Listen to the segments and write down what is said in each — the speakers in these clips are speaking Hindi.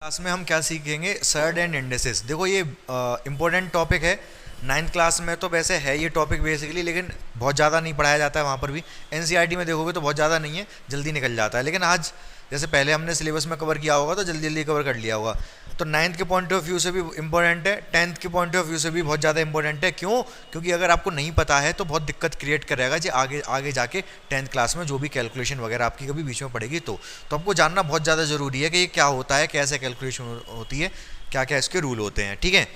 क्लास में हम क्या सीखेंगे? Surd and indices. देखो ये इम्पोर्टेंट टॉपिक है। नाइन्थ क्लास में तो वैसे है ये टॉपिक बेसिकली, लेकिन बहुत ज़्यादा नहीं पढ़ाया जाता है वहाँ पर भी। एनसीईआरटी में देखोगे तो बहुत ज़्यादा नहीं है, जल्दी निकल जाता है। लेकिन आज जैसे पहले हमने सिलेबस में कवर किया होगा तो जल्दी जल्दी कवर कर लिया होगा। तो नाइन्थ के पॉइंट ऑफ व्यू से भी इंपॉर्टेंट है, टेंथ के पॉइंट ऑफ व्यू से भी बहुत ज़्यादा इंपॉर्टेंट है। क्यों? क्योंकि अगर आपको नहीं पता है तो बहुत दिक्कत क्रिएट करेगा जी आगे आगे जाके टेंथ क्लास में जो भी कैलकुलेशन वगैरह आपकी कभी बीच में पड़ेगी तो आपको जानना बहुत ज़्यादा ज़रूरी है कि ये क्या होता है, कैसे कैलकुलेशन होती है, क्या क्या इसके रूल होते हैं। ठीक है,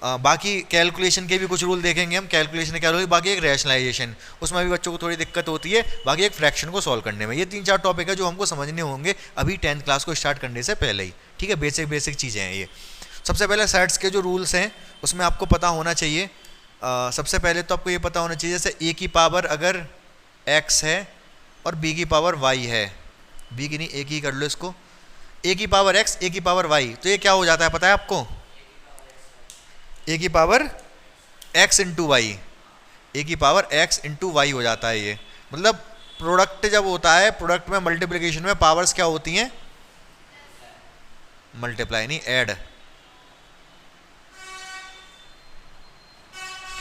बाकी कैलकुलेशन के भी कुछ रूल देखेंगे हम। कैलकुलेशन क्या रूल, बाकी एक रैशनलाइजेशन, उसमें भी बच्चों को थोड़ी दिक्कत होती है, बाकी एक फ्रैक्शन को सॉल्व करने में। ये 3-4 टॉपिक है जो हमको समझने होंगे अभी 10th क्लास को स्टार्ट करने से पहले ही। ठीक है, बेसिक चीज़ें हैं ये। सबसे पहले सेट्स के जो रूल्स हैं उसमें आपको पता होना चाहिए। सबसे पहले तो आपको ये पता होना चाहिए जैसे ए की पावर अगर x है और b की पावर y है, b की नहीं a की कर लो इसको, a की पावर x, a की पावर y, तो ये क्या हो जाता है पता है आपको? a की power x into y, a की पावर x इंटू वाई हो जाता है ये। मतलब प्रोडक्ट जब होता है, प्रोडक्ट में मल्टीप्लिकेशन में पावर्स क्या होती हैं? मल्टीप्लाई नहीं, ऐड।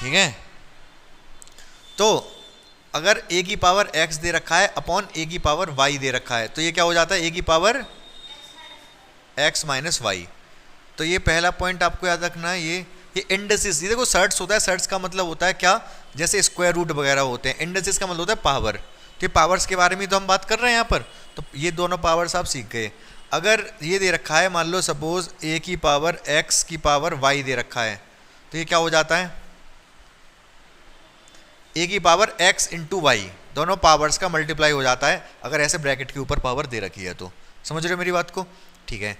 ठीक है, तो अगर a की पावर x दे रखा है अपॉन a की पावर y दे रखा है तो ये क्या हो जाता है? a की पावर x माइनस वाई। तो ये पहला पॉइंट आपको याद रखना है। ये इंडिसेस, ये देखो सर्ट्स होता है, सर्ट्स का मतलब होता है क्या? जैसे स्क्वायर रूट वगैरह होते हैं। इंडिसेस का मतलब होता है पावर। तो ये पावर्स के बारे में तो हम बात कर रहे हैं यहाँ पर। तो ये दोनों पावर्स आप सीख गए। अगर ये दे रखा है, मान लो सपोज a की पावर x की पावर y दे रखा है, तो ये क्या हो जाता है? a की पावर x इंटू वाई, दोनों पावर्स का मल्टीप्लाई हो जाता है अगर ऐसे ब्रैकेट के ऊपर पावर दे रखी है तो। समझ रहे हो मेरी बात को? ठीक है।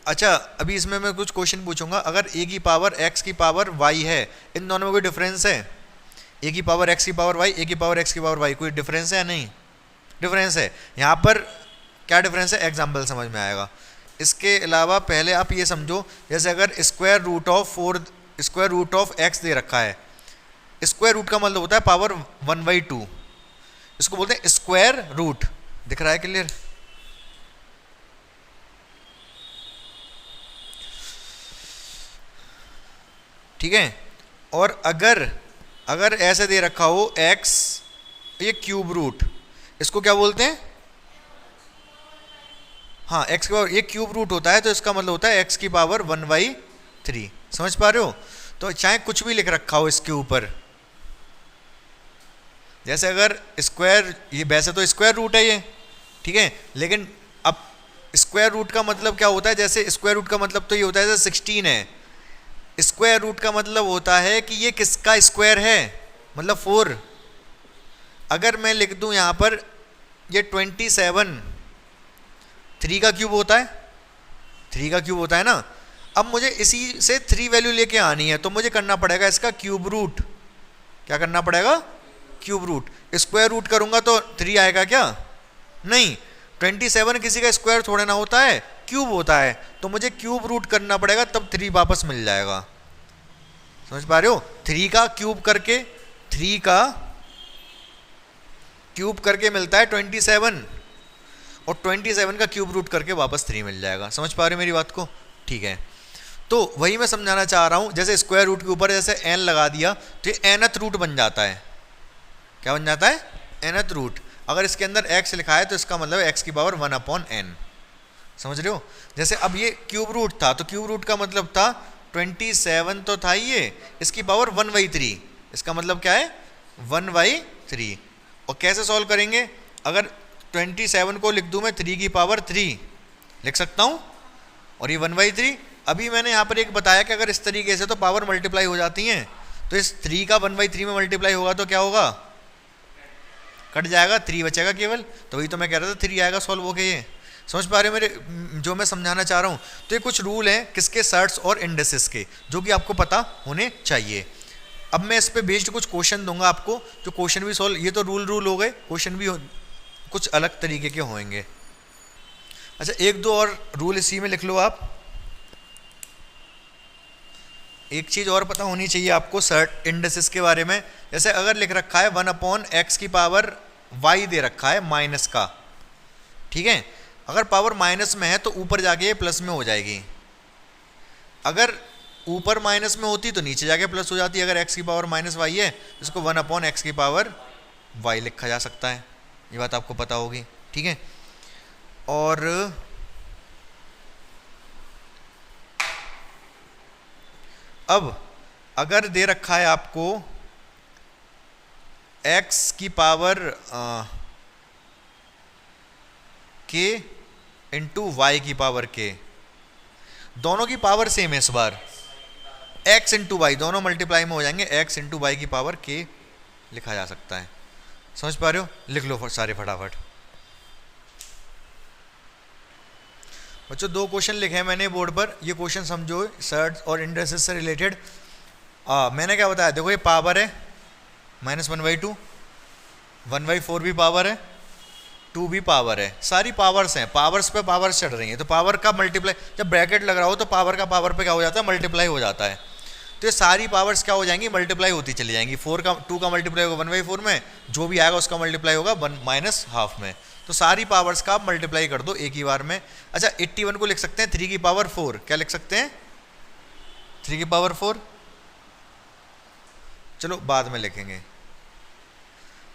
अच्छा, अभी इसमें मैं कुछ क्वेश्चन पूछूंगा। अगर a की पावर x की पावर y है, इन दोनों में कोई डिफरेंस है? a की पावर x की पावर y, a की पावर x की पावर y, कोई डिफरेंस है या नहीं? डिफरेंस है। यहाँ पर क्या डिफरेंस है एग्जाम्पल समझ में आएगा। इसके अलावा पहले आप ये समझो, जैसे अगर स्क्वायर रूट ऑफ x दे रखा है, स्क्वायर रूट का मतलब होता है पावर 1/2, इसको बोलते हैं स्क्वायर रूट। दिख रहा है क्लियर? ठीक है। और अगर ऐसे दे रखा हो x, ये क्यूब रूट, इसको क्या बोलते हैं? हाँ, x की पावर, ये क्यूब रूट होता है तो इसका मतलब होता है x की पावर 1/3। समझ पा रहे हो? तो चाहे कुछ भी लिख रखा हो इसके ऊपर, जैसे अगर स्क्वायर, ये वैसे तो स्क्वायर रूट है ये, ठीक है, लेकिन अब स्क्वायर रूट का मतलब क्या होता है? जैसे स्क्वायर रूट का मतलब तो ये होता है जैसे 16 है, स्क्वायर रूट का मतलब होता है कि ये किसका स्क्वायर है, मतलब 4। अगर मैं लिख दूं यहां पर ये 27, 3 का क्यूब होता है, 3 का क्यूब होता है ना। अब मुझे इसी से 3 वैल्यू लेके आनी है तो मुझे करना पड़ेगा इसका क्यूब रूट। क्या करना पड़ेगा? Cube root. स्क्वायर रूट करूंगा तो 3 आएगा क्या? नहीं, 27 किसी का स्क्वायर थोड़ा ना होता है, क्यूब होता है। तो मुझे क्यूब रूट करना पड़ेगा तब 3 वापस मिल जाएगा। समझ पा रहे हो? 3 का क्यूब करके, 3 का क्यूब करके मिलता है 27, और 27 का क्यूब रूट करके वापस 3 मिल जाएगा। समझ पा रहे हो मेरी बात को? ठीक है, तो वही मैं समझाना चाह रहा हूं। जैसे स्क्वायर रूट के ऊपर जैसे n लगा दिया तो ये nth रूट बन जाता है। क्या बन जाता है? nth root. अगर इसके अंदर x लिखा है तो इसका मतलब x की पावर 1/n। समझ रहे हो? जैसे अब ये क्यूब रूट था तो क्यूब रूट का मतलब था 27 तो था ये, इसकी पावर 1/3, इसका मतलब क्या है? 1/3। और कैसे सॉल्व करेंगे? अगर 27 को लिख दूं मैं 3 की पावर 3 लिख सकता हूं, और ये 1/3। अभी मैंने यहाँ पर एक बताया कि अगर इस तरीके से तो पावर मल्टीप्लाई हो जाती हैं, तो इस 3 का 1/3 में मल्टीप्लाई होगा तो क्या होगा? कट जाएगा, 3 बचेगा केवल। तो वही तो मैं कह रहा था, 3 आएगा सॉल्व होके। ये समझ पा रहे हो मेरे जो मैं समझाना चाह रहा हूँ? तो ये कुछ रूल हैं किसके? सर्ट्स और इंडिसेस के, जो कि आपको पता होने चाहिए। अब मैं इस पे बेस्ड कुछ क्वेश्चन दूंगा आपको, जो क्वेश्चन भी सॉल्व, ये तो रूल हो गए, क्वेश्चन भी कुछ अलग तरीके के होंगे। अच्छा, 1-2 और रूल इसी में लिख लो आप। एक चीज और पता होनी चाहिए आपको सर्ट इंडिसेस के बारे में। जैसे अगर लिख रखा है 1/x की पावर y दे रखा है माइनस का, ठीक है। अगर पावर माइनस में है तो ऊपर जाके ये प्लस में हो जाएगी, अगर ऊपर माइनस में होती तो नीचे जाके प्लस हो जाती। अगर x की पावर माइनस वाई है इसको 1 अपॉन एक्स की पावर y लिखा जा सकता है, ये बात आपको पता होगी, ठीक है। और अब अगर दे रखा है आपको x की पावर k इंटू वाई की पावर k, दोनों की पावर सेम है, इस बार x इंटू वाई दोनों मल्टीप्लाई में हो जाएंगे, x इंटू वाई की पावर k लिखा जा सकता है। समझ पा रहे हो? लिख लो सारे फटाफट। बच्चों 2 क्वेश्चन लिखे हैं मैंने बोर्ड पर, ये क्वेश्चन समझो, सर्ड और इंडस्ट्रीज से रिलेटेड। मैंने क्या बताया, देखो ये पावर है -1/2, 1/4 भी पावर है, 2 भी पावर है, सारी पावर्स हैं, पावर्स पे पावर्स चढ़ रही हैं, तो पावर का मल्टीप्लाई, जब ब्रैकेट लग रहा हो तो पावर का पावर पे क्या हो जाता है, मल्टीप्लाई हो जाता है। तो ये सारी पावर्स क्या हो जाएंगी, मल्टीप्लाई होती चली जाएंगी। 2 का मल्टीप्लाई होगा 1/4 में, जो भी आएगा उसका मल्टीप्लाई होगा 1 - ½ में, तो सारी पावर्स का आप मल्टीप्लाई कर दो एक ही बार में। अच्छा 81 को लिख सकते हैं 3 की पावर 4, क्या लिख सकते हैं 3 की पावर 4, चलो बाद में लिखेंगे,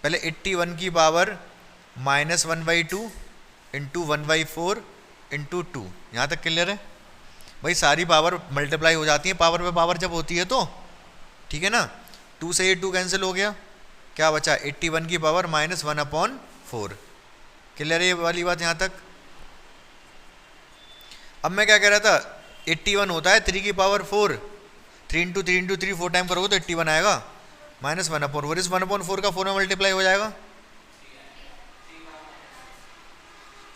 पहले 81 की पावर -1/2 इंटू 1/4 इंटू 2, यहाँ तक क्लियर है भाई। सारी पावर मल्टीप्लाई हो जाती है पावर पे पावर जब होती है तो, ठीक है ना। 2 से ये 2 कैंसिल हो गया, क्या बचा 81 की पावर -1/4, क्लियर है ये वाली बात यहाँ तक। अब मैं क्या कह रहा था, 81 होता है 3 की पावर 4, 3 इंटू 3 इंटू 3 4 टाइम करोगे तो 81 आएगा, -1/4, इस 1/4 का 4 में मल्टीप्लाई हो जाएगा,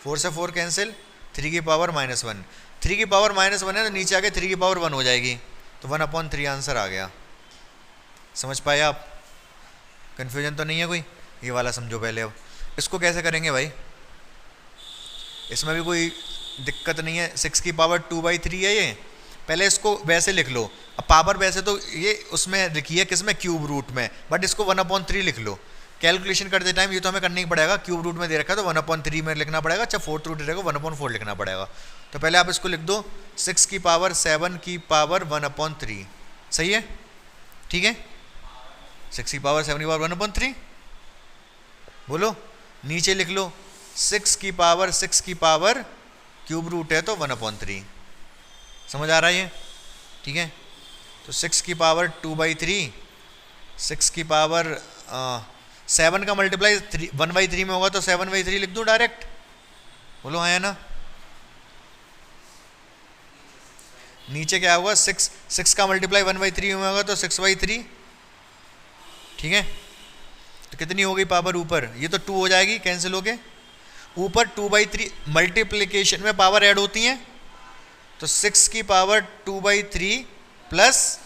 4 से 4 कैंसिल, 3 की पावर -1, 3 की पावर -1 है तो नीचे आके 3 की पावर 1 हो जाएगी, तो 1/3 आंसर आ गया। समझ पाए आप? कन्फ्यूजन तो नहीं है कोई? ये वाला समझो पहले। अब इसको कैसे करेंगे भाई, इसमें भी कोई दिक्कत नहीं है, 6 की पावर 2/3 है ये, पहले इसको वैसे लिख लो। अब पावर वैसे तो ये उसमें लिखी है किसमें, क्यूब रूट में, बट इसको 1/3 लिख लो। कैलकुलेशन करते टाइम ये तो हमें करना ही पड़ेगा, क्यूब रूट में दे रखा है तो 1/3 में लिखना पड़ेगा, अच्छा 4th रूट रहेगा 1/4 लिखना पड़ेगा। तो पहले आप इसको लिख दो 6 की पावर 7 की पावर 1/3, सही है, ठीक है, 6 की पावर 7 की पावर 1/3, बोलो नीचे लिख लो 6 की पावर क्यूब रूट है तो 1/3, समझ आ रहा है ये, ठीक है। तो 6 की पावर 2/3, 6 की पावर 7 का मल्टीप्लाई 1/3 में होगा तो 7/3 लिख दूं डायरेक्ट, बोलो हाँ या ना। नीचे क्या होगा, 6 का मल्टीप्लाई 1/3 में होगा तो 6/3, ठीक है। तो कितनी हो गई पावर ऊपर, ये तो 2 हो जाएगी, कैंसिल हो गए, ऊपर 2/3 मल्टीप्लिकेशन में पावर ऐड होती हैं, तो 6 की पावर 2/3 प्लस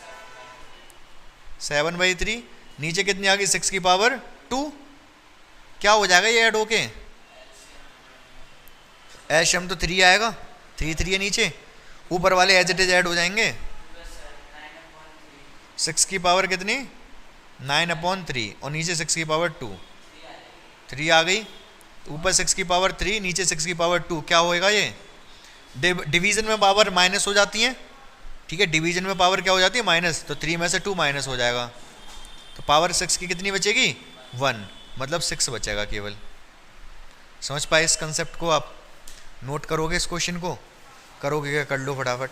7/3, नीचे कितनी आ गई 6 की पावर 2, क्या हो जाएगा ये ऐड होके, एशम तो 3 आएगा, 3 है नीचे, ऊपर वाले एज इट इज ऐड हो जाएंगे, 6 की पावर कितनी 9/3 और नीचे 6 की पावर 2, 3 आ गई, ऊपर 6 की पावर 3 नीचे 6 की पावर 2, क्या होएगा ये, डिवीजन में पावर माइनस हो जाती है, ठीक है, डिवीजन में पावर क्या हो जाती है माइनस, तो 3 में से 2 माइनस हो जाएगा, तो पावर 6 की कितनी बचेगी 1, मतलब 6 बचेगा केवल। समझ पाए इस कंसेप्ट को, आप नोट करोगे इस क्वेश्चन को, करोगे क्या, कर लो फटाफट।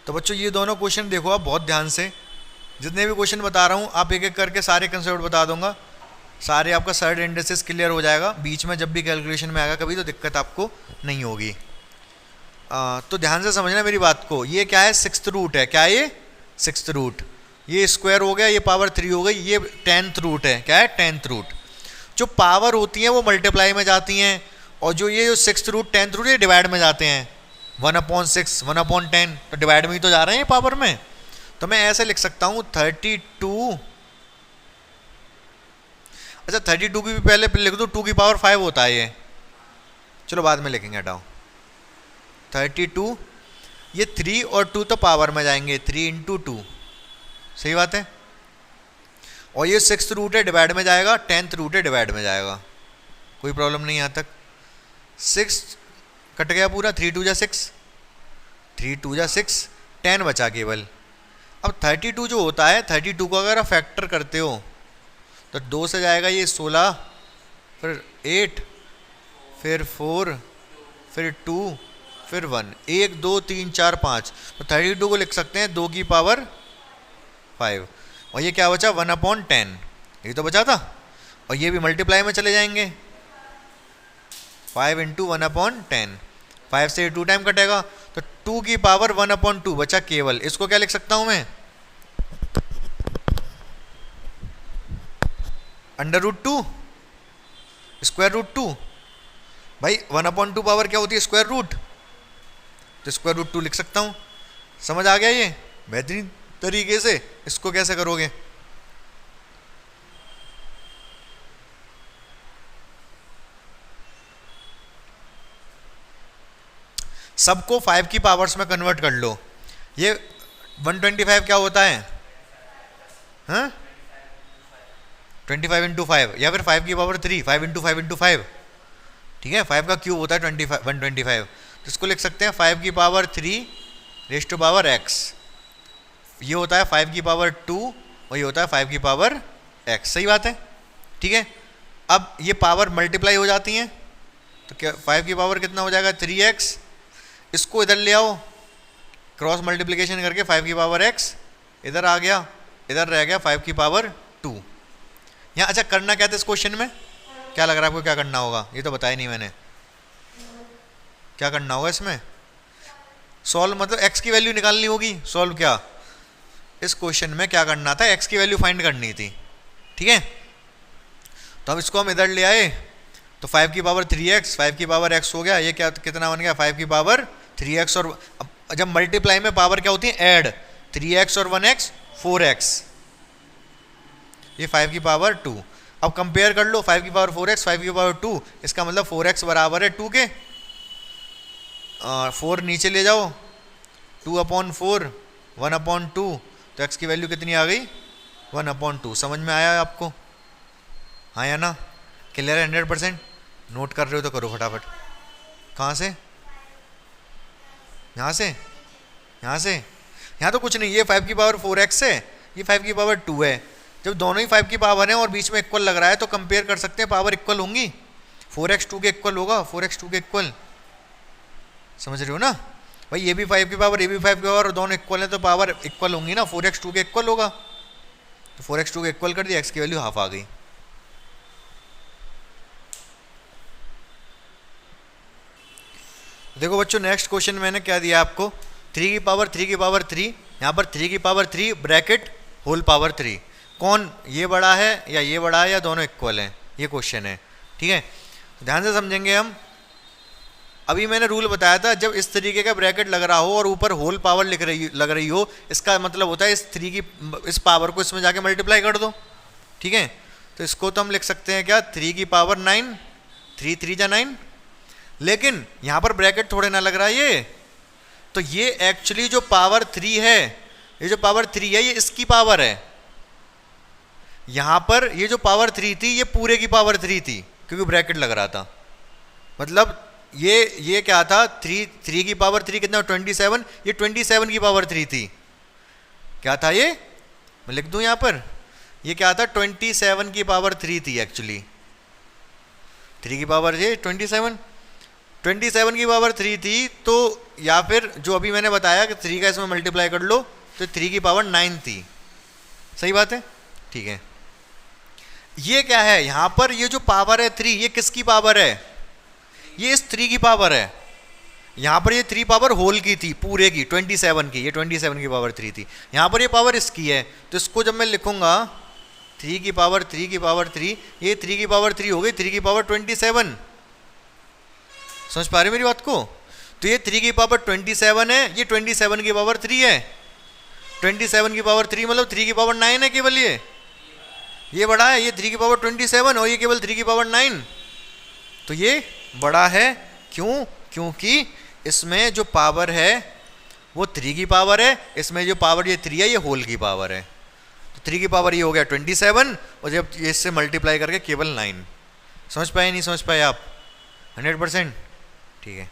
तो बच्चों ये दोनों क्वेश्चन देखो आप बहुत ध्यान से, जितने भी क्वेश्चन बता रहा हूँ आप एक एक करके सारे कंसेप्ट बता दूंगा, सारे आपका सर्ड इंडेक्सेस क्लियर हो जाएगा, बीच में जब भी कैलकुलेशन में आएगा कभी तो दिक्कत आपको नहीं होगी। तो ध्यान से समझना मेरी बात को, ये क्या है 6th रूट है, क्या है ये 6th रूट, ये स्क्वायर हो गया, ये पावर 3 हो गई, ये 10th रूट है, क्या है 10th रूट। जो पावर होती हैं वो मल्टीप्लाई में जाती हैं, और जो ये 6th रूट 10th रूट ये डिवाइड में जाते हैं, 1/6 1/10, तो डिवाइड में ही तो जा रहे हैं पावर में, तो मैं ऐसे लिख सकता हूँ 32, अच्छा 32 की भी पहले लिख दो, 2 की पावर 5 होता है ये, चलो बाद में लिखेंगे, हटाओ 32, ये 3 और 2 तो पावर में जाएंगे, 3 × 2, सही बात है, और ये 6th रूट है डिवाइड में जाएगा, 10th रूट है डिवाइड में जाएगा, कोई प्रॉब्लम नहीं यहाँ तक। 6 कट गया पूरा, 3 2 जा 6, 3 2 जा 6, 10 बचा केवल। अब 32 जो होता है, 32 को अगर आप फैक्टर करते हो तो 2 से जाएगा ये 16, फिर 8, फिर 4, फिर 2, फिर 1, 1 2 3 4 5, तो 32 को लिख सकते हैं 2 की पावर 5, और ये क्या बचा 1/10, ये तो बचा था, और ये भी मल्टीप्लाई में चले जाएंगे, 5 × 1/10, 5 से 2 टाइम कटेगा, तो 2 की पावर 1/2 बचा केवल। इसको क्या लिख सकता हूं मैं, √2 √2। भाई 1/2 पावर क्या होती है, स्क्वायर रूट, तो √2 लिख सकता हूं। समझ आ गया ये बेहतरीन तरीके से। इसको कैसे करोगे, सबको 5 की पावर्स में कन्वर्ट कर लो। ये 125 क्या होता है, हाँ 25 × 5, या फिर 5 की पावर 3, 5 × 5 × 5, ठीक है, 5 का क्यूब होता है 125, तो इसको लिख सकते हैं 5 की power 3 raise to power x, ये होता है 5 की पावर 2, और ये होता है 5 की पावर x। सही बात है, ठीक है। अब ये पावर मल्टीप्लाई हो जाती हैं, तो क्या 5 की पावर कितना हो जाएगा 3x, इसको इधर ले आओ, क्रॉस मल्टीप्लिकेशन करके 5 की पावर x इधर आ गया, इधर रह गया 5 की पावर 2। यहाँ अच्छा करना क्या था इस क्वेश्चन में, क्या लग रहा है आपको क्या करना होगा, ये तो बताया नहीं मैंने, क्या करना होगा इसमें, सॉल्व मतलब x की वैल्यू निकालनी होगी। सॉल्व क्या, इस क्वेश्चन में क्या करना था, x की वैल्यू फाइंड करनी थी, ठीक है। तो अब इसको हम इधर ले आए, तो 5 की पावर 3x, 5 की पावर x हो गया, ये क्या कितना बन गया 5 की पावर 3x, और जब मल्टीप्लाई में पावर क्या होती है ऐड, 3x और 1x 4x, ये 5 की पावर 2। अब कंपेयर कर लो 5 की पावर 4x, 5 की पावर 2, इसका मतलब 4x बराबर है 2 के, 4 नीचे ले जाओ, 2/4 1/2, तो x की वैल्यू कितनी आ गई 1/2। समझ में आया आपको, हाँ या ना, क्लियर है 100%। नोट कर रहे हो तो करो फटाफट। कहाँ से, यहाँ से, यहाँ से, यहाँ तो कुछ नहीं, ये 5 की पावर 4x है, ये 5 की पावर 2 है। जब दोनों ही 5 की पावर हैं और बीच में इक्वल लग रहा है तो कंपेयर कर सकते हैं, पावर इक्वल होंगी, 4x 2 के इक्वल होगा, 4x 2 के इक्वल, समझ रहे हो ना भाई, ये भी 5 की पावर, ये भी 5 की पावर, दोनों इक्वल है तो पावर इक्वल होंगी ना, 4x 2 के इक्वल होगा, तो 4x 2 के इक्वल कर दिया, x की वैल्यू हाफ आ गई। देखो बच्चों नेक्स्ट क्वेश्चन मैंने क्या दिया आपको, 3 की पावर 3 की पावर 3, यहाँ पर 3 की पावर 3 ब्रैकेट होल पावर 3, कौन ये बड़ा है या ये बड़ा है या दोनों इक्वल हैं, ये क्वेश्चन है, ठीक है। ध्यान से समझेंगे हम। अभी मैंने रूल बताया था, जब इस तरीके का ब्रैकेट लग रहा हो और ऊपर होल पावर लग रही हो, इसका मतलब होता है इस 3 की इस पावर को इसमें जाके मल्टीप्लाई कर दो, ठीक है। तो इसको तो हम लिख सकते हैं क्या 3 की पावर 9, 3 3 जा 9, लेकिन यहाँ पर ब्रैकेट थोड़े ना लग रहा है ये, तो ये एक्चुअली जो पावर 3 है, ये जो पावर 3 है ये इसकी पावर है, यहाँ पर ये जो पावर 3 थी ये पूरे की पावर 3 थी, क्योंकि ब्रैकेट लग रहा था। मतलब ये क्या था, 3 की पावर 3 कितना 27, ये 27 की पावर 3 थी, क्या था ये, मैं लिख दूं यहाँ पर, ये क्या था 27 की पावर 3 थी एक्चुअली, 3 की पावर ये 27 की पावर 3 थी। तो या फिर जो अभी मैंने बताया कि 3 का इसमें मल्टीप्लाई कर लो तो 3 की पावर 9 थी, सही बात है, ठीक है। ये क्या है यहाँ पर, ये जो पावर है 3, ये किसकी पावर है, ये इस 3 की पावर है। यहाँ पर ये 3 पावर होल की थी, पूरे की 27 की, ये 27 की पावर 3 थी, यहाँ पर ये पावर इसकी है। तो इसको जब मैं लिखूंगा 3 की पावर 3 की पावर 3, ये 3 की पावर 3 हो गई 3 की पावर 27, समझ पा रहे मेरी बात को। तो ये 3 की पावर 27 है, ये 27 की पावर 3 है, 27 की पावर 3 मतलब 3 की पावर 9 है केवल, ये बड़ा है, ये 3 की पावर 27 और ये केवल 3 की पावर 9, तो ये बड़ा है। क्यों, क्योंकि इसमें जो पावर है वो 3 की पावर है, इसमें जो पावर ये 3 है ये होल की पावर है। तो 3 की पावर ये हो गया 27 और जब ये इससे मल्टीप्लाई करके केवल 9। समझ पाए नहीं समझ पाए आप 100%। ठीक है।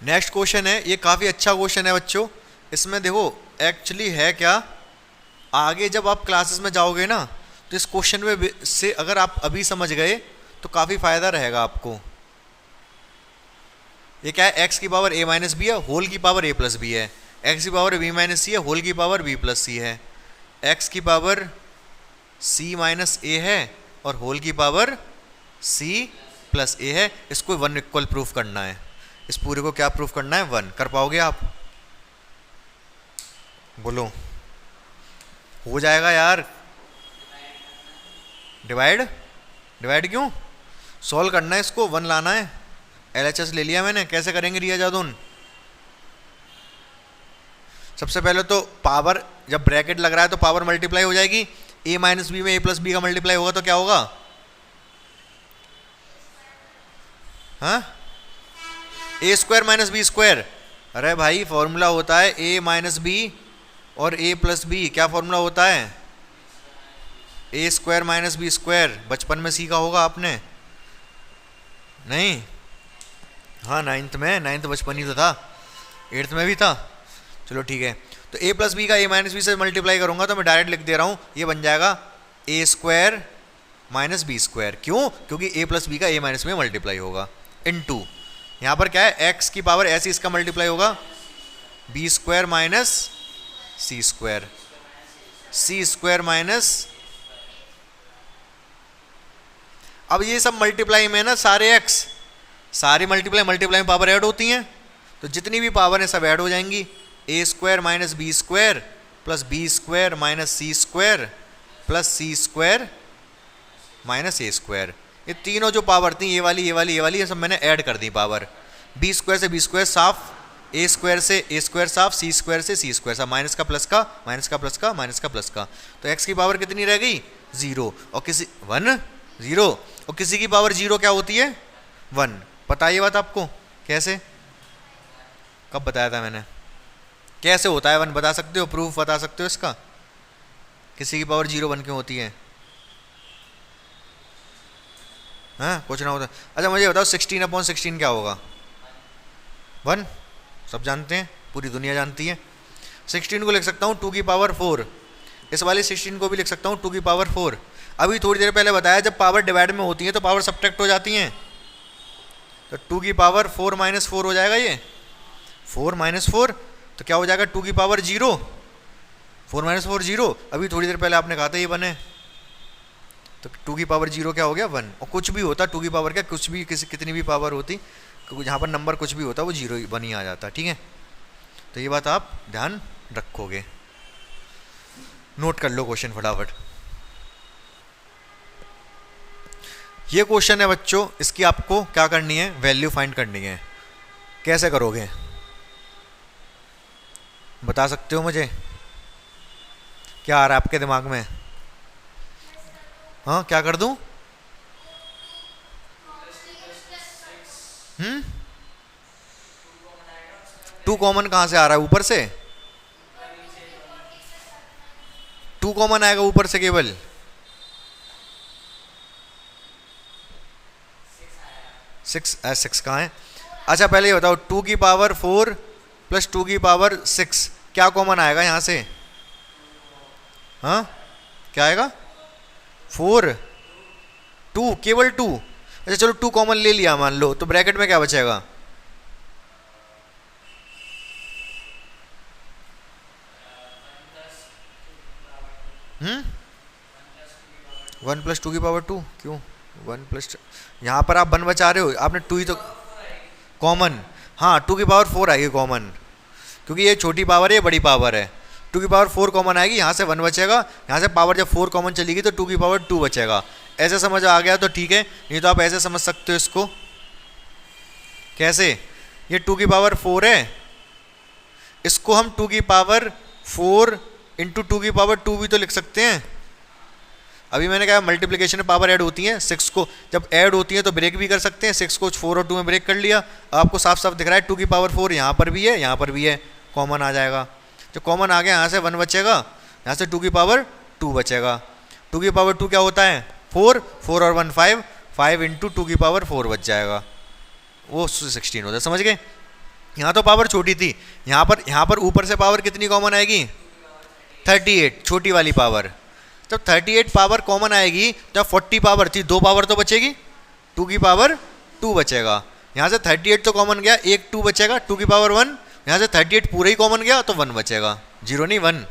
नेक्स्ट क्वेश्चन है, ये काफ़ी अच्छा क्वेश्चन है बच्चों। इसमें देखो एक्चुअली है क्या, आगे जब आप क्लासेस में जाओगे ना तो इस क्वेश्चन में से अगर आप अभी समझ गए तो काफ़ी फायदा रहेगा आपको। ये क्या है, x की पावर a माइनस बी है, होल की पावर a प्लस बी है, x की पावर b माइनस सी है, होल की पावर b प्लस सी है, x की पावर c माइनस a है और होल की पावर c प्लस a है। इसको 1 इक्वल प्रूफ करना है। इस पूरे को क्या प्रूफ करना है, 1। कर पाओगे आप? बोलो। हो जाएगा यार। डिवाइड क्यों, सॉल्व करना है इसको, 1 लाना है। LHS ले लिया मैंने। कैसे करेंगे रिया जादून? सबसे पहले तो पावर, जब ब्रैकेट लग रहा है तो पावर मल्टीप्लाई हो जाएगी। a माइनस बी में a प्लस बी का मल्टीप्लाई होगा तो क्या होगा, हाँ, a square minus B square. अरे भाई फॉर्मूला होता है a माइनस बी और a प्लस बी। क्या फॉर्मूला होता है, a square minus B square. बचपन में सीखा होगा आपने, नहीं? हाँ, 9th में, 9th बचपन ही तो था, 8th में भी था। चलो ठीक है। तो a प्लस बी का a माइनस बी से मल्टीप्लाई करूंगा तो मैं डायरेक्ट लिख दे रहा हूँ, ये बन जाएगा a square minus B square. क्यों? क्योंकि a प्लस बी का a माइनस में मल्टीप्लाई होगा इनटू, यहाँ पर क्या है, x की पावर ऐसे इसका मल्टीप्लाई होगा, B square minus C square, सी स्क्वायर माइनस। अब ये सब मल्टीप्लाई में ना सारे x, सारी मल्टीप्लाई में पावर ऐड होती हैं, तो जितनी भी पावर है सब ऐड हो जाएंगी। a square minus B square plus B square minus C square plus C square minus A square. ये तीनों जो पावर थी, ये वाली ये सब मैंने ऐड कर दी पावर। बी स्क्वायर से बी स्क्वायर साफ, ए स्क्वायर से ए स्क्वायर साफ, सी स्क्वायर से सी स्क्वायर साफ, माइनस का प्लस का, माइनस का प्लस का, माइनस का प्लस का। तो एक्स की पावर कितनी रह गई, 0। और किसी 1 0, और किसी की पावर 0 क्या होती है, 1। पता है ये बात आपको? कैसे, कब बताया था मैंने? कैसे होता है 1 बता सकते हो? प्रूफ बता सकते हो इसका? किसी की पावर 0 1 क्यों होती है? हाँ, कुछ ना होता। अच्छा मुझे बताओ 16/16 क्या होगा? 1। सब जानते हैं, पूरी दुनिया जानती है। 16 को लिख सकता हूँ 2 की पावर 4। इस वाले 16 को भी लिख सकता हूँ 2 की पावर 4। अभी थोड़ी देर पहले बताया जब पावर डिवाइड में होती है तो पावर सब्ट्रैक्ट हो जाती हैं, तो 2 की पावर 4 माइनस 4 हो जाएगा। ये 4 माइनस 4 तो क्या हो जाएगा, 2 की पावर 0। 4 माइनस 4 0। अभी थोड़ी देर पहले आपने कहा था ये बने, तो 2 की पावर 0 क्या हो गया, 1। और कुछ भी होता 2 की पावर क्या, कुछ भी, किसी कितनी भी पावर होती, क्योंकि जहाँ पर नंबर कुछ भी होता वो 0 1 ही आ जाता। ठीक है, तो ये बात आप ध्यान रखोगे। नोट कर लो क्वेश्चन फटाफट। ये क्वेश्चन है बच्चों, इसकी आपको क्या करनी है, वैल्यू फाइंड करनी है। कैसे करोगे बता सकते हो मुझे? क्या आ रहा है आपके दिमाग में? हाँ, क्या कर दूं? 2 कॉमन कहां से आ रहा है, ऊपर से? 2 कॉमन आएगा ऊपर से केवल। 6 कहाँ है? अच्छा पहले ये बताओ 2 की पावर 4 प्लस 2 की पावर 6 क्या कॉमन आएगा यहाँ से? हाँ, क्या आएगा? 4 2, केवल 2। अच्छा चलो 2 कॉमन ले लिया मान लो, तो ब्रैकेट में क्या बचेगा? 1 प्लस 2 की पावर 2। क्यों 1 प्लस, यहाँ पर आप 1 बचा रहे हो, आपने 2 ही तो कॉमन। हाँ 2 की पावर 4 आएगी कॉमन, क्योंकि ये छोटी पावर है, ये बड़ी पावर है। 2 की पावर 4 कॉमन आएगी, यहाँ से 1 बचेगा, यहाँ से पावर जब 4 कॉमन चलेगी तो 2 की पावर 2 बचेगा। ऐसे समझ आ गया तो ठीक है, नहीं तो आप ऐसे समझ सकते हो इसको। कैसे? ये 2 की पावर 4 है, इसको हम 2 की पावर 4 इंटू 2 की पावर 2 भी तो लिख सकते हैं। अभी मैंने कहा मल्टीप्लिकेशन में पावर ऐड होती है, 6 को जब ऐड होती है तो ब्रेक भी कर सकते हैं। 6 को 4 और 2 में ब्रेक कर लिया, आपको साफ साफ दिख रहा है 2 की पावर 4 यहाँ पर भी है, यहाँ पर भी है, कॉमन आ जाएगा। जो कॉमन आ गया यहाँ से 1 बचेगा, यहाँ से 2 की पावर 2 बचेगा। 2 की पावर 2 क्या होता है? 4, 4 और 1 5, 5 इंटू 2 की पावर 4 बच जाएगा, वो 16 होता है। समझ गए? यहाँ तो पावर छोटी थी, यहाँ पर ऊपर से पावर कितनी कॉमन आएगी? 38, छोटी वाली पावर। जब 38 पावर कॉमन आएगी जब 40 पावर थी, 2 पावर तो बचेगी, 2 की पावर 2 बचेगा। यहाँ से 38 तो कॉमन गया, एक 2 बचेगा, 2 की पावर 1। यहाँ से 38 पूरा ही कॉमन गया तो 1 बचेगा, 0 नहीं 1।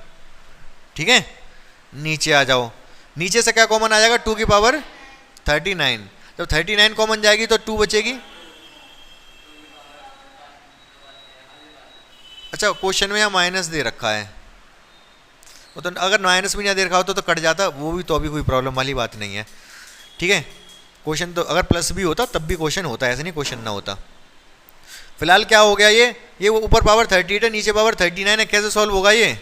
ठीक है, नीचे आ जाओ, नीचे से क्या कॉमन आ जाएगा? 2 की पावर 39। जब 39 कॉमन जाएगी तो 2 बचेगी। अच्छा, क्वेश्चन में यहाँ माइनस दे रखा है, वो तो अगर माइनस भी नहीं दे रखा होता तो कट जाता, वो भी तो अभी कोई प्रॉब्लम वाली बात नहीं है। ठीक है, क्वेश्चन तो अगर प्लस भी होता तब भी क्वेश्चन होता, ऐसे नहीं क्वेश्चन ना होता। फिलहाल क्या हो गया, ये ऊपर पावर 38 है, नीचे पावर 39 है, कैसे सॉल्व होगा ये?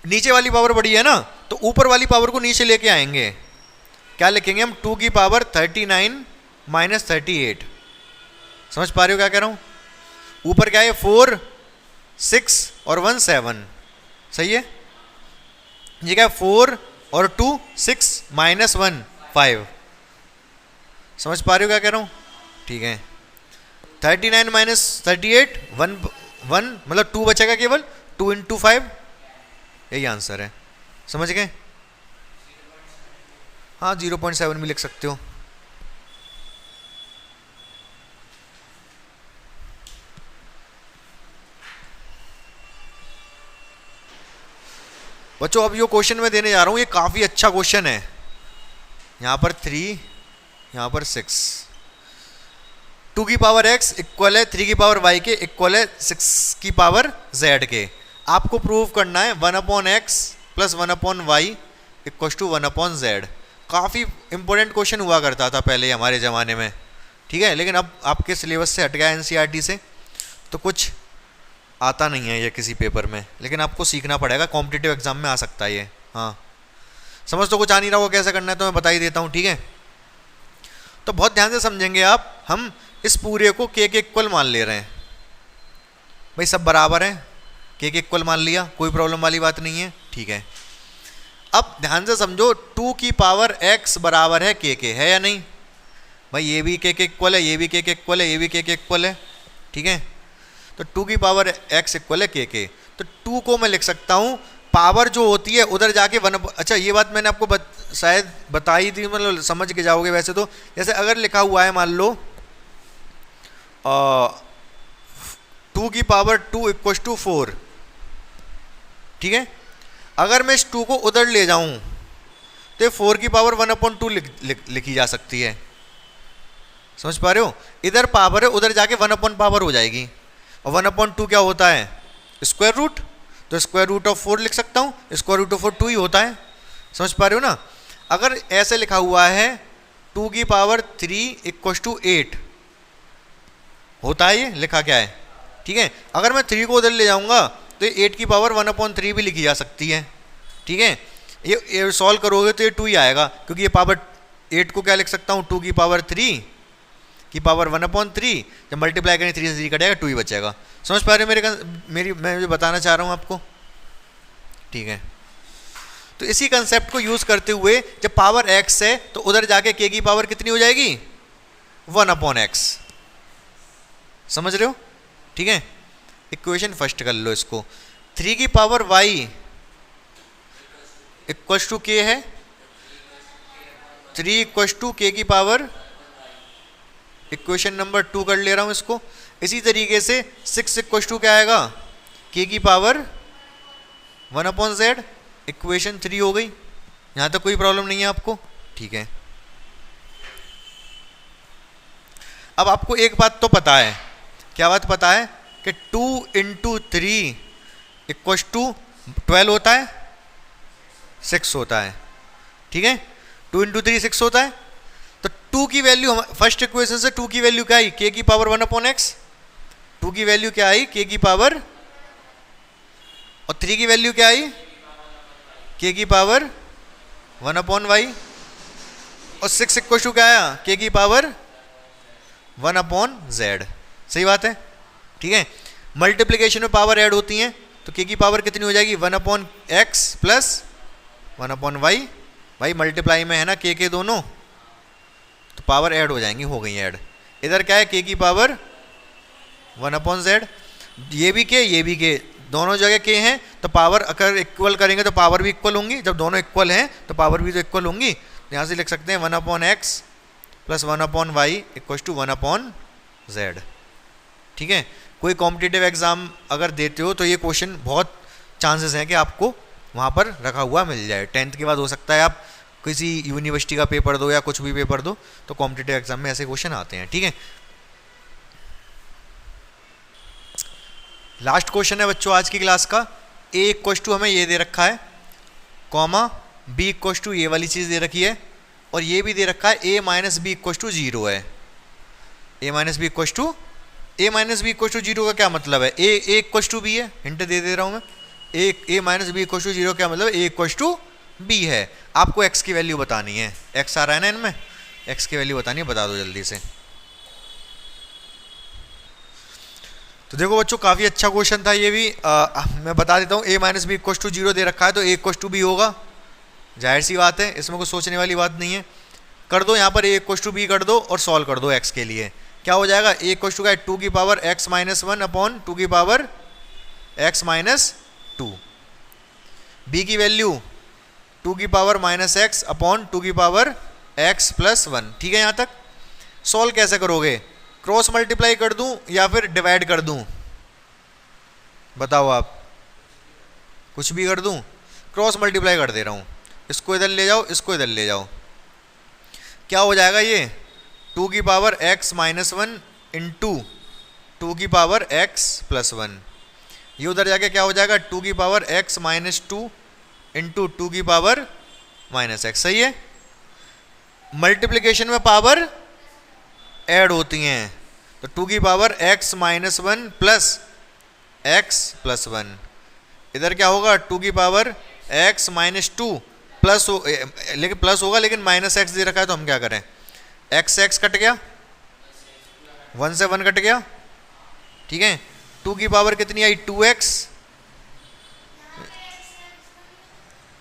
नीचे वाली पावर बड़ी है ना, तो ऊपर वाली पावर को नीचे लेके आएंगे। क्या लिखेंगे हम? 2 की पावर 39 माइनस 38। समझ पा रहे हो क्या कह रहा हूँ? ऊपर क्या है? 4, 6 और 1 7। सही है? ये क्या है? 4 और 2 6 माइनस 1 5। समझ पा रहे हो क्या कह रहा हूँ? ठीक है, 39 माइनस 38 1 1, मतलब 2 बचेगा केवल, 2 इंटू 5, यही आंसर है। समझ गए? हाँ, 0.7 भी लिख सकते हो। बच्चों अब यो क्वेश्चन मैं देने जा रहा हूं, ये काफी अच्छा क्वेश्चन है। यहां पर 3, यहां पर 6, 2 की पावर x इक्वल है 3 की पावर y के इक्वल है 6 की पावर z के। आपको प्रूव करना है 1/x plus 1/y equal to 1/z। काफ़ी इंपॉर्टेंट क्वेश्चन हुआ करता था पहले हमारे ज़माने में। ठीक है, लेकिन अब आपके सिलेबस से हट गया एनसीईआरटी से, तो कुछ आता नहीं है ये किसी पेपर में, लेकिन आपको सीखना पड़ेगा, कॉम्पिटिटिव एग्जाम में आ सकता है ये। हाँ, समझ तो कुछ आ नहीं रहा हो कैसे करना है तो मैं बता ही देता हूँ। ठीक है, तो बहुत ध्यान से समझेंगे आप। हम इस पूरे को के इक्वल मान ले रहे हैं, भाई सब बराबर है, के इक्वल मान लिया, कोई प्रॉब्लम वाली बात नहीं है। ठीक है, अब ध्यान से समझो, 2 की पावर x बराबर है के है या नहीं? भाई ये भी के इक्वल है, ये भी के इक्वल है, ये भी के इक्वल है। ठीक है, तो 2 की पावर x इक्वल है के। तो 2 को मैं लिख सकता हूँ, पावर जो होती है उधर जाके 1। अच्छा, ये बात मैंने आपको शायद बताई थी, मतलब समझ के जाओगे वैसे तो। जैसे अगर लिखा हुआ है मान लो 2 की पावर 2 इक्वल टू 4। ठीक है, अगर मैं इस 2 को उधर ले जाऊं तो 4 की पावर 1/2 लिखी जा सकती है। समझ पा रहे हो? इधर पावर है, उधर जाके 1 पावर हो जाएगी, और 1/2 क्या होता है? Square root. तो स्क्वायर रूट ऑफ 4 लिख सकता हूँ, स्क्वायर रूट ऑफ 4 2 ही होता है। समझ पा रहे हो ना? अगर ऐसे लिखा हुआ है 2 की पावर 3 इक्वल टू 8 होता है, ये लिखा क्या है? ठीक है, अगर मैं 3 को उधर ले जाऊंगा तो 8 की पावर 1/3 भी लिखी जा सकती है। ठीक है, ये सॉल्व करोगे तो ये 2 ही आएगा, क्योंकि ये पावर 8 को क्या लिख सकता हूँ? 2 की पावर 3 की पावर 1/3, जब मल्टीप्लाई करें 3 से 3 कटेगा, 2 ही बचेगा। समझ पा रहे हो मैं जो बताना चाह रहा हूँ आपको? ठीक है, तो इसी कंसेप्ट को यूज करते हुए जब पावर x है तो उधर जाके k की पावर कितनी हो जाएगी? 1/x। समझ रहे हो? ठीक है, इक्वेशन फर्स्ट कर लो इसको। 3 की power y equal to k है, 3 इक्वल टू k की पावर, इक्वेशन नंबर 2 कर ले रहा हूं इसको। इसी तरीके से 6 इक्वल टू क्या आएगा? k की पावर 1/z, इक्वेशन 3 हो गई। यहां तक कोई प्रॉब्लम नहीं है आपको? ठीक है, अब आपको एक बात तो पता है। क्या बात पता है? कि 2 इंटू 3 इक्वल टू 12 होता है, 6 होता है। ठीक है, 2 इंटू 3 6 होता है। तो 2 की वैल्यू, फर्स्ट इक्वेशन से 2 की वैल्यू क्या आई? k की पावर 1/x। 2 की वैल्यू क्या आई? k की पावर, और 3 की वैल्यू क्या आई? k की पावर 1/y, और 6 इक्वल टू क्या आया? k की पावर 1/z। सही बात है? ठीक है, मल्टीप्लिकेशन में पावर ऐड होती हैं, तो k की पावर कितनी हो जाएगी? 1/x प्लस 1/y भाई मल्टीप्लाई में है ना के दोनों, तो पावर ऐड हो जाएंगी, हो गई ऐड। इधर क्या है के की पावर 1/z, ये भी के ये भी के, दोनों जगह के हैं, तो पावर अगर इक्वल करेंगे तो पावर भी इक्वल होंगी, जब दोनों इक्वल हैं तो पावर भी तो इक्वल होंगी। यहाँ से लिख सकते हैं 1/x plus 1/y equal to 1/z। ठीक है, कोई कॉम्पिटिटिव एग्जाम अगर देते हो तो ये क्वेश्चन बहुत चांसेस हैं कि आपको वहाँ पर रखा हुआ मिल जाए। 10th के बाद हो सकता है आप किसी यूनिवर्सिटी का पेपर दो या कुछ भी पेपर दो, तो कॉम्पिटिटिव एग्जाम में ऐसे क्वेश्चन आते हैं। ठीक है, लास्ट क्वेश्चन है बच्चों आज की क्लास का। a इक्वल टू हमें ये दे रखा है, कॉमा b इक्वल टू ये वाली चीज़ दे रखी है, और ये भी दे रखा है a minus B equal to 0 है। a minus B equal to 0 का क्या मतलब है? a इक्वल टू b है, हिंट दे रहा हूँ मैं। a minus B equal to 0 क्या मतलब है? a इक्वल टू b है। आपको x की वैल्यू बतानी है, x आ रहा है ना इनमें, x की वैल्यू बतानी है, बता दो जल्दी से। तो देखो बच्चों काफ़ी अच्छा क्वेश्चन था ये भी। मैं बता देता हूँ, a minus B equal to 0 दे रखा है तो a इक्वल टू b होगा, जाहिर सी बात है, इसमें कुछ सोचने वाली बात नहीं है। कर दो यहाँ पर a इक्वल टू b कर दो और सॉल्व कर दो x के लिए। क्या हो जाएगा? a इक्वल टू का 2 की पावर x माइनस 1 अपॉन 2 की पावर x माइनस 2, b की वैल्यू 2 की पावर माइनस x अपॉन 2 की पावर x प्लस 1। ठीक है, यहाँ तक। सॉल्व कैसे करोगे? क्रॉस मल्टीप्लाई कर दूं या फिर डिवाइड कर दूं? बताओ आप, कुछ भी कर दूं? क्रॉस मल्टीप्लाई कर दे रहा हूं, इसको इधर ले जाओ, इसको इधर ले जाओ। क्या हो जाएगा ये? 2 की पावर x माइनस 1 इंटू 2 की पावर x प्लस 1। ये उधर जाके क्या हो जाएगा? 2 की पावर x माइनस 2 इंटू 2 की पावर माइनस x। सही है, मल्टीप्लिकेशन में पावर ऐड होती हैं, तो 2 की power x minus 1 plus x plus 1। इधर क्या होगा? 2 की पावर x माइनस 2 प्लस लेकिन प्लस होगा, लेकिन माइनस x दे रखा है तो हम क्या करें? x कट गया, 1 से 1 कट गया। ठीक है, 2 की पावर कितनी आई? 2x,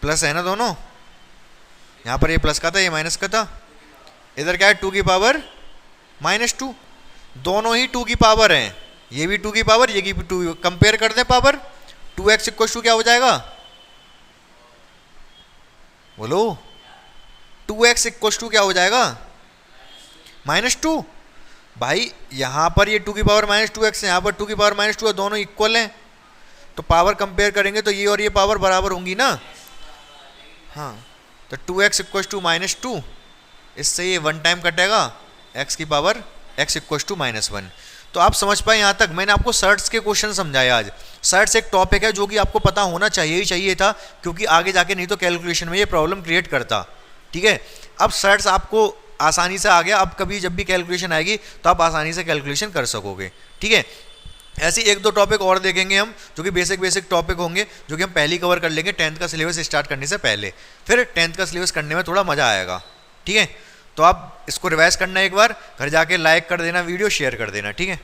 प्लस है ना दोनों, यहाँ पर ये प्लस का था, ये माइनस का था। इधर क्या है? 2 की पावर माइनस 2, दोनों ही 2 की पावर हैं, ये भी 2 की पावर, ये भी 2। कंपेयर कर दें पावर, 2x इक्वल टू क्या हो जाएगा? बोलो, 2x इक्वल टू क्या हो जाएगा? माइनस 2। भाई यहाँ पर ये 2 की पावर माइनस 2x है, यहाँ पर 2 की पावर माइनस 2 है, दोनों इक्वल हैं, तो पावर कंपेयर करेंगे तो ये और ये पावर बराबर होंगी ना। हाँ, तो 2x इक्वल टू माइनस 2, इससे ये 1 टाइम कटेगा, x की power x equal to minus 1। तो आप समझ पाए यहाँ तक? मैंने आपको सर्ट्स के क्वेश्चन समझाए आज। सर्ट्स एक टॉपिक है जो कि आपको पता होना चाहिए था, क्योंकि आगे जाके नहीं तो कैलकुलेशन में ये प्रॉब्लम क्रिएट करता। ठीक है, अब सर्ट्स आपको आसानी से आ गया, अब कभी जब भी कैलकुलेशन आएगी तो आप आसानी से कैलकुलेशन कर सकोगे। ठीक है, ऐसे 1-2 टॉपिक और देखेंगे हम, जो कि बेसिक टॉपिक होंगे, जो कि हम पहले कवर कर लेंगे 10th का सिलेबस स्टार्ट करने से पहले। फिर 10th का सिलेबस करने में थोड़ा मज़ा आएगा। ठीक है, तो आप इसको रिवाइज करना एक बार, घर जाके लाइक कर देना, वीडियो शेयर कर देना। ठीक है।